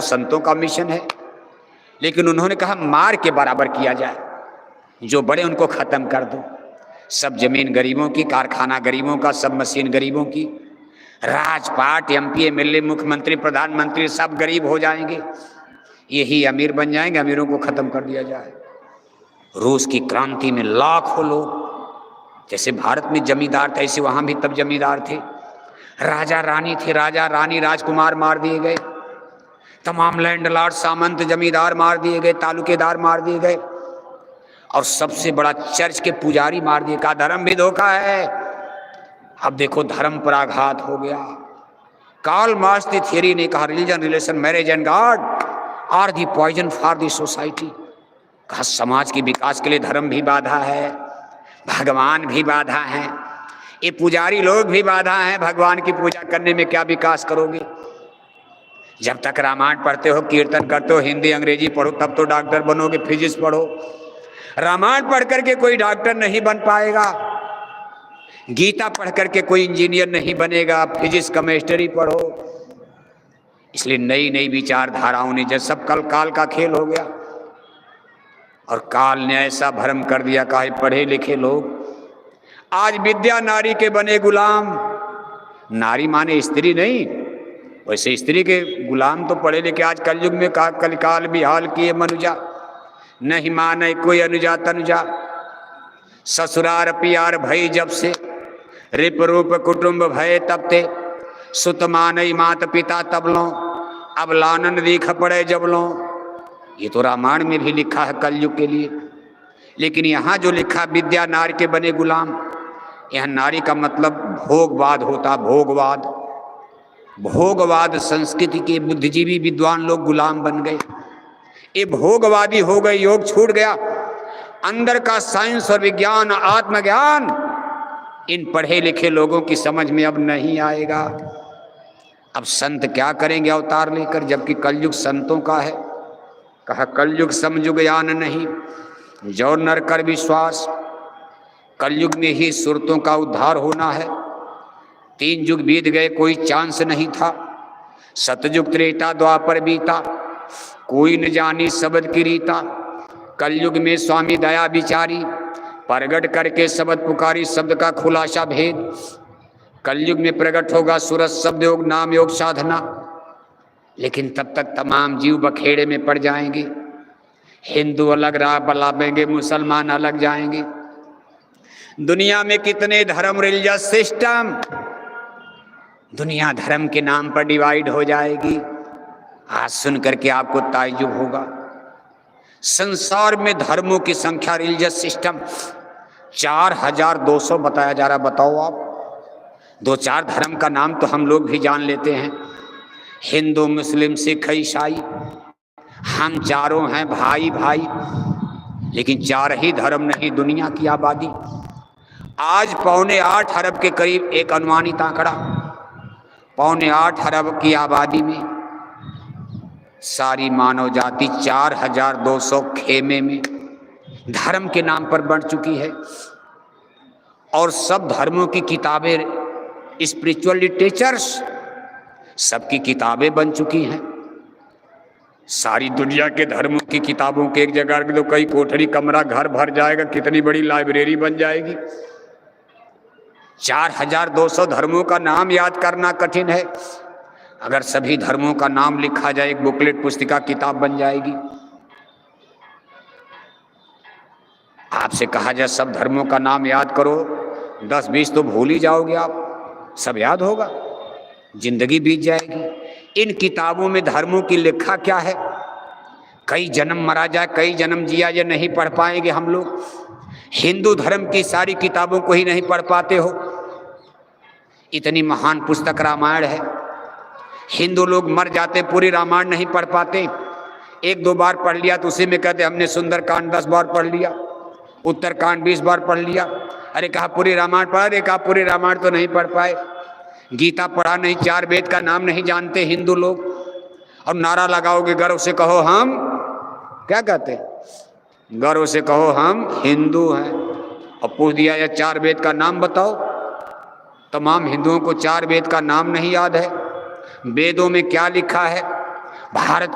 संतों का मिशन है, लेकिन उन्होंने कहा मार के बराबर किया जाए, जो बड़े उनको खत्म कर दो। सब जमीन गरीबों की, कारखाना गरीबों का, सब मशीन गरीबों की, राजपाट, एमपी, एमएलए, मुख्यमंत्री, प्रधानमंत्री सब गरीब हो जाएंगे, यही अमीर बन जाएंगे, अमीरों को खत्म कर दिया जाए। रूस की क्रांति में लाखों लोग, जैसे भारत में जमींदार थे ऐसे वहां भी तब जमींदार थे, राजा रानी थे, राजा रानी राजकुमार मार दिए गए, तमाम लैंडलॉर्ड सामंत जमींदार मार दिए गए, तालुकेदार मार दिए गए, और सबसे बड़ा चर्च के पुजारी मार दिए। का धर्म भी धोखा है। अब देखो धर्म पर आघात हो गया। कार्ल मार्क्स की थियरी ने कहा religion, relation, marriage and God are the poison for the society. कहा समाज के विकास के लिए धर्म भी बाधा है, भगवान भी बाधा है, ये पुजारी लोग भी बाधा हैं। भगवान की पूजा करने में क्या विकास करोगे? जब तक रामायण पढ़ते हो, कीर्तन करते हो, हिंदी अंग्रेजी पढ़ो, तब तो डॉक्टर बनोगे। फिजिक्स पढ़ो, रामायण पढ़ करके कोई डॉक्टर नहीं बन पाएगा, गीता पढ़ करके कोई इंजीनियर नहीं बनेगा, फिजिक्स केमिस्ट्री पढ़ो। इसलिए नई नई विचारधाराओं ने, जब सब कल काल का खेल हो गया, और काल ने ऐसा भ्रम कर दिया, कहा पढ़े लिखे लोग आज विद्या नारी के बने गुलाम। नारी माने स्त्री नहीं, वैसे स्त्री के गुलाम तो पढ़े लिखे आज कलयुग में कलिकाल भी हाल किए मनुजा, नहीं माने कोई अनुजा तनुजा। ससुरार पियार भई जब से, रिप रूप कुटुंब भय तब ते, सुत मानई मात पिता तब लो, अब लानन दीख पड़े जब लो। ये तो रामायण में भी लिखा है कलयुग के लिए, लेकिन यहाँ जो लिखा विद्या नारी के बने गुलाम, यहाँ नारी का मतलब भोगवाद होता, भोगवाद। भोगवाद संस्कृति के बुद्धिजीवी विद्वान लोग गुलाम बन गए, ये भोगवादी हो गए, योग छूट गया। अंदर का साइंस और विज्ञान, आत्मज्ञान इन पढ़े लिखे लोगों की समझ में अब नहीं आएगा। अब संत क्या करेंगे अवतार लेकर, जबकि कलयुग संतों का है। कहा कलयुग समयुग यान नहीं, जो नर कर विश्वास। कलयुग में ही सुरतों का उद्धार होना है। 3 युग बीत गए, कोई चांस नहीं था। सतयुग त्रेता द्वापर बीता, कोई न जानी शब्द की रीता। कलयुग में स्वामी दया विचारी, प्रगट करके शब्द पुकारी, शब्द का खुलासा भेद। कलयुग में प्रकट होगा सूरज शब्द योग, नाम योग, साधना। लेकिन तब तक तमाम जीव बखेड़े में पड़ जाएंगे। हिंदू अलग राह बलावेंगे, मुसलमान अलग जाएंगे। दुनिया में कितने धर्म, रिलीजियस सिस्टम, दुनिया धर्म के नाम पर डिवाइड हो जाएगी। आज सुन करके आपको ताज्जुब होगा, संसार में धर्मों की संख्या, रिलीजियस सिस्टम 4200 बताया जा रहा। बताओ आप, 2-4 धर्म का नाम तो हम लोग भी जान लेते हैं, हिंदू, मुस्लिम, सिख, ईसाई। हम चारों हैं भाई भाई, लेकिन 4 ही धर्म नहीं, दुनिया की आबादी आज 8.25 अरब के करीब, एक अनुमानित आंकड़ा। 8.25 अरब की आबादी में सारी मानव जाति 4200 खेमे में धर्म के नाम पर बढ़ चुकी है। और सब धर्मों की किताबें, स्पिरिचुअल लिटरेचर्स, सबकी किताबें बन चुकी हैं। सारी दुनिया के धर्मों की किताबों के एक जगह तो कई कोठरी, कमरा, घर भर जाएगा, कितनी बड़ी लाइब्रेरी बन जाएगी। 4200 धर्मों का नाम याद करना कठिन है। अगर सभी धर्मों का नाम लिखा जाए, एक बुकलेट, पुस्तिका, किताब बन जाएगी। आपसे कहा जाए सब धर्मों का नाम याद करो, 10-20 तो भूल ही जाओगे आप, सब याद होगा, जिंदगी बीत जाएगी। इन किताबों में धर्मों की लिखा क्या है? कई जन्म मरा जाए, कई जन्म जिया जाए, नहीं पढ़ पाएंगे हम लोग। हिंदू धर्म की सारी किताबों को ही नहीं पढ़ पाते हो। इतनी महान पुस्तक रामायण है, हिंदू लोग मर जाते, पूरी रामायण नहीं पढ़ पाते। 1-2 बार पढ़ लिया तो उसी में कहते हमने सुंदरकांड 10 बार पढ़ लिया, उत्तरकांड 20 बार पढ़ लिया। अरे कहा पूरी रामायण पढ़ा, अरे कहा पूरी रामायण तो नहीं पढ़ पाए। गीता पढ़ा नहीं, 4 वेद का नाम नहीं जानते हिंदू लोग। और नारा लगाओगे, गर्व से कहो हम, क्या कहते हैं, गर्व से कहो हम हिंदू हैं। और पूछ दिया या 4 वेद का नाम बताओ, तमाम हिंदुओं को 4 वेद का नाम नहीं याद है। वेदों में क्या लिखा है, भारत